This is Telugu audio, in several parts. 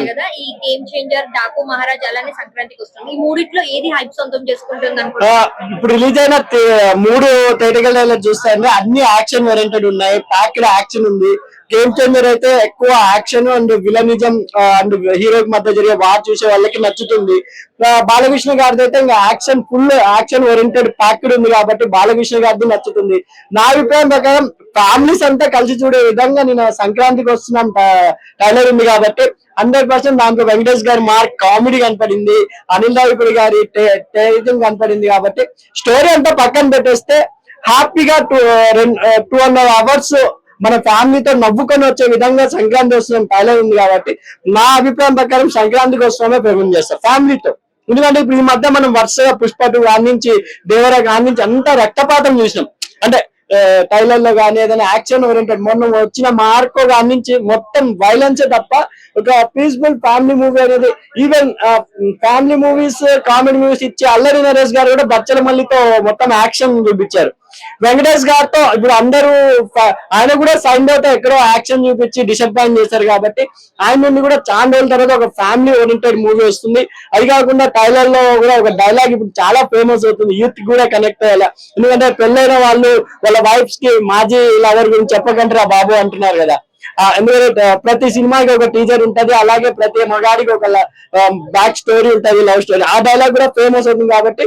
కదా ఈ గేమ్ చేంజర్, డాకు మహారాజ్ అలానే సంక్రాంతికి వస్తుంది. ఈ మూడిట్లో ఏది హైప్ సొంతం చేసుకుంటుంది ఇప్పుడు రిలీజ్ అయిన మూడు థియేటికల్ చూస్తే అన్ని యాక్షన్ ఓరియంటెడ్ ఉన్నాయి. ప్యాక్డ్ యాక్షన్ ఉంది. గేమ్ చేంజర్ అయితే ఎక్కువ యాక్షన్ అండ్ విలనిజం అండ్ హీరోకి మధ్య జరిగే వార్ చూసే వాళ్ళకి నచ్చుతుంది. బాలకృష్ణ గారిది అయితే ఇంకా action full action oriented packed ఉంది కాబట్టి బాలకృష్ణ గారిది నచ్చుతుంది. నా అభిప్రాయం ప్రకారం ఫ్యామిలీస్ అంతా కలిసి చూడే విధంగా నేను సంక్రాంతికి వస్తున్నాం ట్రైలర్ ఉంది కాబట్టి 100% దాంట్లో వెంకటేష్ గారి మార్క్ కామెడీ కనపడింది, అనిల్ రావిపూడి గారి టెరిజం కనపడింది కాబట్టి స్టోరీ అంతా పక్కన పెట్టేస్తే హ్యాపీగా 2.5 hours మన ఫ్యామిలీతో నవ్వుకొని వచ్చే విధంగా సంక్రాంతి వస్తున్నాం ట్రైలర్ ఉంది కాబట్టి నా అభిప్రాయం ప్రకారం సంక్రాంతికి వస్తున్నామే ప్రిఫర్ చేస్తాం ఫ్యామిలీతో. ఎందుకంటే ఇప్పుడు ఈ మధ్య మనం వరుసగా పుష్ప 2 కానించి దేవరా కానించి అంతా రక్తపాతం చూసినాం. అంటే ట్రైలర్ లో కానీ ఏదైనా యాక్షన్ ఓరియంటెడ్ మొన్న వచ్చిన మార్కో కానించి మొత్తం వైలెన్స్ తప్ప ఒక పీస్ఫుల్ ఫ్యామిలీ మూవీ అనేది even family movies comedy movies ఇచ్చే అల్లరి నరేష్ గారు కూడా బచ్చల మల్లితో మొత్తం యాక్షన్ చూపించారు. వెంకటేష్ గారితో ఇప్పుడు అందరూ ఆయన కూడా సైన్ అవుట్ ఎక్కడో యాక్షన్ చూపించి డిసప్పాయింట్ చేశారు కాబట్టి ఆయన నుండి కూడా చాలా రోజుల తర్వాత ఒక ఫ్యామిలీ ఓరియంటెడ్ మూవీ వస్తుంది. అది కాకుండా ట్రైలర్ లో కూడా ఒక డైలాగ్ ఇప్పుడు చాలా ఫేమస్ అవుతుంది, యూత్ కూడా కనెక్ట్ అయ్యేలా. ఎందుకంటే పెళ్ళైన వాళ్ళు వాళ్ళ వైఫ్స్ కి మాజీ లవర్ గురించి చెప్పకంటారా బాబు అంటున్నారు కదా. ఎందుకంటే ప్రతి సినిమాకి ఒక టీజర్ ఉంటది, అలాగే ప్రతి మగాడికి ఒక బ్యాక్ స్టోరీ ఉంటది, లవ్ స్టోరీ. ఆ డైలాగ్ కూడా ఫేమస్ అవుతుంది కాబట్టి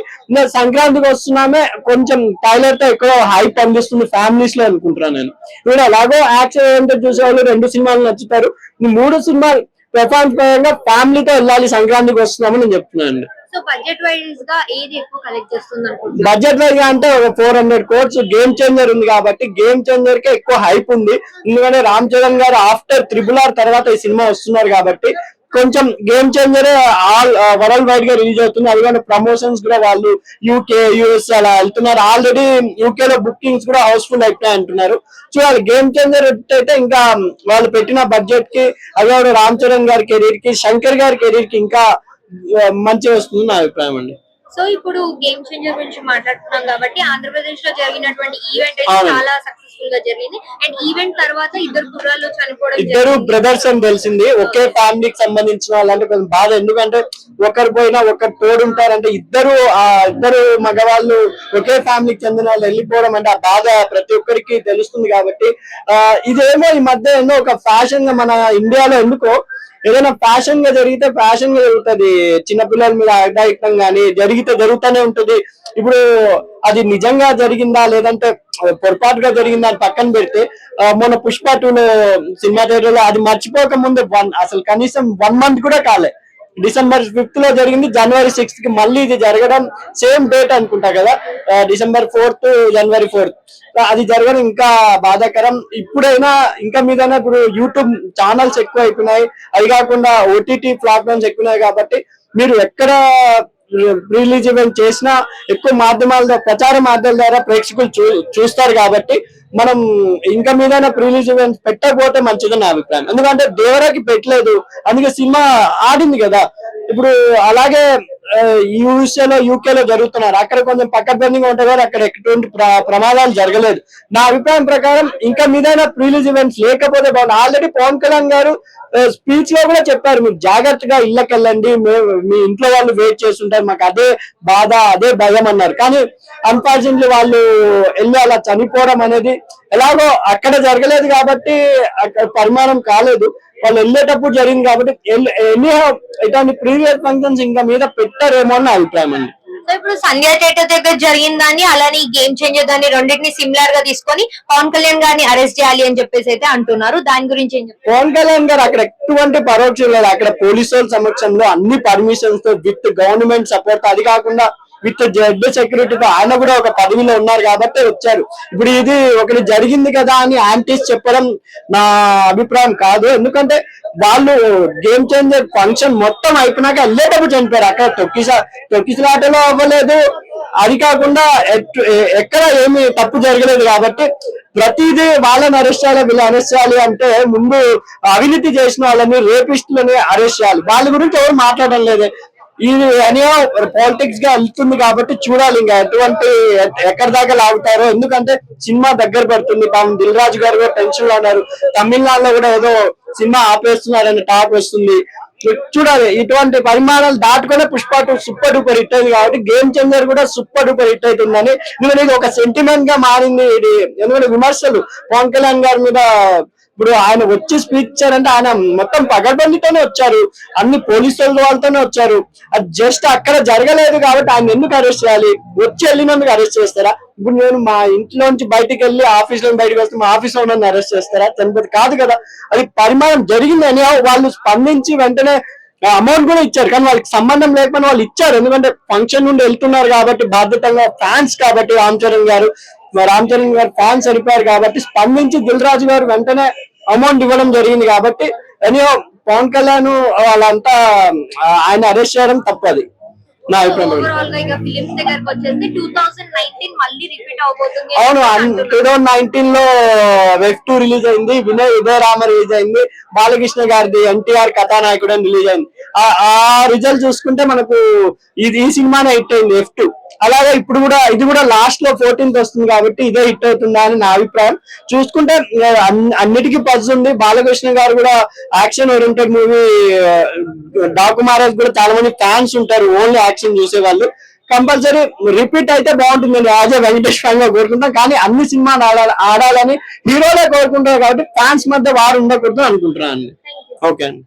సంక్రాంతికి వస్తున్నామే కొంచెం ట్రైలర్ తో ఎక్కువ హైప్ అందిస్తుంది ఫ్యామిలీస్ లో అనుకుంటున్నాను నేను. ఇప్పుడు అలాగో యాక్షన్ ఏంటో చూసేవాళ్ళు 2 సినిమాలు నచ్చుతారు. 3 సినిమాలు పెర్ఫార్మెన్స్ పరంగా ఫ్యామిలీతో వెళ్ళాలి సంక్రాంతికి వస్తున్నామని నేను చెప్తున్నాను. బడ్జెట్ వైజ్ గా ఏది ఎక్కువ కలెక్ట్ చేస్తుంది అనుకుంటున్నారు? బడ్జెట్ వైజ్ గా అంటే ఒక 400 crores గేమ్ చేంజర్ ఉంది కాబట్టి గేమ్ చేంజర్ కే ఎక్కువ హైప్ ఉంది. ఎందుకంటే రామ్ చరణ్ గారు ఆఫ్టర్ RRR తర్వాత ఈ సినిమా వస్తున్నారు కాబట్టి కొంచెం game changer all world wide గా రిలీజ్ అవుతుంది. అందుకని ప్రమోషన్స్ కూడా వాళ్ళు UK US అలా వెళ్తున్నారు. ఆల్రెడీ UK లో బుకింగ్స్ కూడా హౌస్ఫుల్ అయిపోయాయి అంటున్నారు. చూడాలి గేమ్ చేంజర్ అయితే ఇంకా వాళ్ళు పెట్టిన బడ్జెట్ కి అదే రామ్ చరణ్ గారి కెరీర్ కి శంకర్ గారి కెరీర్ కి ఇంకా మంచి వస్తుంది నా అభిప్రాయం అండి. సో ఇప్పుడు గేమ్ చేంజర్ గురించి మాట్లాడుతున్నాం కాబట్టి ఆంధ్రప్రదేశ్ లో జరిగినటువంటి ఈవెంట్ అయితే చాలా సక్సెస్ఫుల్ గా జరిగింది. అండ్ ఈవెంట్ తర్వాత ఇద్దరు కుర్రాళ్ళు చనిపోవడం, ఇద్దరు బ్రదర్స్ అని తెలిసింది. ఒకే ఫ్యామిలీకి సంబంధించిన వాళ్ళంటే కొంచెం బాధ. ఎందుకంటే ఒకరు పోయినా ఒకరు తోడుంటారంటే ఇద్దరు మగవాళ్ళు ఒకే ఫ్యామిలీకి చెందిన వాళ్ళు వెళ్ళిపోవడం అంటే ఆ బాధ ప్రతి ఒక్కరికి తెలుస్తుంది కాబట్టి ఇదేమో ఈ మధ్య ఎన్నో ఒక ఫ్యాషన్ గా మన ఇండియాలో ఎందుకో ఏదైనా ఫ్యాషన్ గా జరిగితే ఫ్యాషన్ గా జరుగుతుంది. చిన్నపిల్లల మీద అఘాయిత్యం గానీ జరిగితే జరుగుతూనే ఉంటుంది. ఇప్పుడు అది నిజంగా జరిగిందా లేదంటే పొరపాటుగా జరిగిందా అని పక్కన పెడితే మొన్న పుష్ప 2 సినిమా థియేటర్ లో అది మర్చిపోక ముందు అసలు కనీసం 1 month కూడా కాలే. December 5th లో జరిగింది, January 6th కి మళ్ళీ ఇది జరగడం సేమ్ డేట్ అనుకుంటా కదా, December 4th January 4th అది జరగడం ఇంకా బాధాకరం. ఇప్పుడైనా ఇంకా మీదైనా ఇప్పుడు యూట్యూబ్ ఛానల్స్ ఎక్కువ అయిపోయినాయి, అది కాకుండా OTT ప్లాట్ఫామ్స్ ఎక్కువన్నాయి కాబట్టి మీరు ఎక్కడ రిలీజ్ ఈవెంట్ చేసినా ఎక్కువ మాధ్యమాల ప్రచార మాధ్యమాల ద్వారా ప్రేక్షకులు చూస్తారు కాబట్టి మనం ఇంకా మీద ప్రిలీజ్ ఈవెంట్స్ పెట్టకపోతే మంచిదని నా అభిప్రాయం. ఎందుకంటే దేవరాకి పెట్టలేదు, అందుకే సినిమా ఆడింది కదా. ఇప్పుడు అలాగే యూఎస్ఏలో UK లో జరుగుతున్నారు, అక్కడ కొంచెం పక్కబందిగా ఉంటారు కదా, అక్కడ ఎటువంటి ప్రమాదాలు జరగలేదు. నా అభిప్రాయం ప్రకారం ఇంకా మీదైనా ప్రిలీజ్ ఈవెంట్స్ లేకపోతే బాగుంది. ఆల్రెడీ పవన్ కళ్యాణ్ గారు స్పీచ్ లో కూడా చెప్పారు, మీరు జాగ్రత్తగా ఇళ్ళకి వెళ్ళండి, మీ ఇంట్లో వాళ్ళు వెయిట్ చేస్తుంటారు, మాకు అదే బాధ అదే భయం అన్నారు. కానీ అన్ఫార్చునేట్లీ వాళ్ళు వెళ్ళి అలా చనిపోవడం అనేది ఎలాగో అక్కడ జరగలేదు కాబట్టి అక్కడ పరిమాణం కాలేదు, వాళ్ళు వెళ్ళేటప్పుడు జరిగింది కాబట్టి ఇట్లాంటి ప్రీవియస్ ఫంక్షన్స్ ఇంకా మీద పెట్టారేమో అని నా అభిప్రాయం అండి. ఇప్పుడు సంధ్య థియేటర్ దగ్గర జరిగిందని అలానే గేమ్ చేంజర్ దాన్ని రెండింటిని సిమిలర్ గా తీసుకొని పవన్ కళ్యాణ్ గారిని అరెస్ట్ చేయాలి అని చెప్పేసి అయితే అంటున్నారు. దాని గురించి పవన్ కళ్యాణ్ గారు అక్కడ ఎటువంటి పరోక్షం లేదు, అక్కడ పోలీసుల సమక్షంలో అన్ని పర్మిషన్స్ తో విత్ గవర్నమెంట్ సపోర్ట్, అది కాకుండా విత్ జడ్ సెక్యూరిటీతో ఆయన కూడా ఒక పదవిలో ఉన్నారు కాబట్టి వచ్చారు. ఇప్పుడు ఇది ఒకటి జరిగింది కదా అని యాంటీస్ చెప్పడం నా అభిప్రాయం కాదు. ఎందుకంటే వాళ్ళు గేమ్ చేంజర్ ఫంక్షన్ మొత్తం అయిపోయినాక వెళ్ళేటప్పుడు చనిపోయారు. అక్కడ తొక్కిసలాటలో అవ్వలేదు, అది కాకుండా ఎక్కడ ఏమి తప్పు జరగలేదు కాబట్టి ప్రతిదీ వాళ్ళని అరెస్ట్ చేయాలి, వీళ్ళు అరెస్ట్ చేయాలి అంటే ముందు అవినీతి చేసిన వాళ్ళని రేపిస్టులని అరెస్ట్ చేయాలి. వాళ్ళ గురించి ఎవరు మాట్లాడడం లేదే. ఇది అనేవో పాలిటిక్స్ గా వెళ్తుంది కాబట్టి చూడాలి ఇంకా ఎటువంటి ఎక్కడి దాకా లాగుతారో. ఎందుకంటే సినిమా దగ్గర పడుతుంది. పాపం దిల్ రాజు గారు కూడా టెన్షన్ లో ఉన్నారు. తమిళనాడులో కూడా ఏదో సినిమా ఆపేస్తున్నారని టాక్ వస్తుంది. చూడాలి. ఇటువంటి పరిమాణాలు దాటుకునే పుష్ప 2 సూపర్ డూపర్ హిట్ అయింది కాబట్టి గేమ్ చేంజర్ కూడా సూపర్ డూపర్ హిట్ అవుతుందని ఎందుకంటే ఇది ఒక సెంటిమెంట్ గా మారింది. ఇది ఎందుకంటే విమర్శలు పవన్ కళ్యాణ్ గారి మీద ఇప్పుడు ఆయన వచ్చి స్పీచ్ ఇచ్చారంటే ఆయన మొత్తం పగడ్బందీతోనే వచ్చారు. అన్ని పోలీసుల వాళ్ళతోనే వచ్చారు. అది జస్ట్ అక్కడ జరగలేదు కాబట్టి ఆయన ఎందుకు అరెస్ట్ చేయాలి? వచ్చి వెళ్ళినందుకు అరెస్ట్ చేస్తారా? ఇప్పుడు నేను మా ఇంట్లో నుంచి బయటికి వెళ్ళి ఆఫీస్ లో బయటకు వస్తే మా ఆఫీస్ లో ఉన్న అరెస్ట్ చేస్తారా? చనిపోతే కాదు కదా. అది పరిమాణం జరిగిందని వాళ్ళు స్పందించి వెంటనే అమౌంట్ కూడా ఇచ్చారు. కానీ వాళ్ళకి సంబంధం లేకపోయినా వాళ్ళు ఇచ్చారు. ఎందుకంటే ఫంక్షన్ నుండి వెళ్తున్నారు కాబట్టి బాధ్యతగా ఫ్యాన్స్ కాబట్టి రామ్ చరణ్ గారు ఫ్యాన్స్ సరిపోయారు కాబట్టి స్పందించి దిల్ రాజు గారు వెంటనే అమౌంట్ ఇవ్వడం జరిగింది కాబట్టి ఎనియో పవన్ కళ్యాణ్ వాళ్ళంతా ఆయన అరెస్ట్ చేయడం తప్పది నా అభిప్రాయం. ఓవరాల్ గా ఇంకా ఫిలిమ్స్ దగ్గరకు వచ్చేసి 2019 మళ్ళీ రిపీట్ అవబోతుంది. అవును, 2019 లో వెబ్ 2 రిలీజ్ అయింది. విజయ రామ రిలీజ్ అయింది. బాలకృష్ణ గారిది ఎన్టీఆర్ కథానాయకుడు అని రిలీజ్ అయింది. ఆ రిజల్ట్ చూసుకుంటే మనకు ఈ సినిమానే హిట్ అయింది F2. అలాగే ఇప్పుడు కూడా ఇది కూడా లాస్ట్ లో 14th వస్తుంది కాబట్టి ఇదే హిట్ అవుతుందా అని నా అభిప్రాయం. చూసుకుంటే అన్నిటికీ పజ్ ఉంది. బాలకృష్ణ గారు కూడా యాక్షన్ ఓరియంటెడ్ మూవీ డాకుమారాజ్ కూడా చాలా మంది ఫ్యాన్స్ ఉంటారు ఓన్లీ యాక్షన్ చూసే వాళ్ళు. కంపల్సరీ రిపీట్ అయితే బాగుంటుందండి. యాజ్ ఏ వెంకటేష్ ఫ్యాన్ గా కోరుకుంటాం. కానీ అన్ని సినిమాలు ఆడాలని హీరోలే కోరుకుంటారు కాబట్టి ఫ్యాన్స్ మధ్య వారు ఉండకూడదు అనుకుంటున్నాను. ఓకే అండి.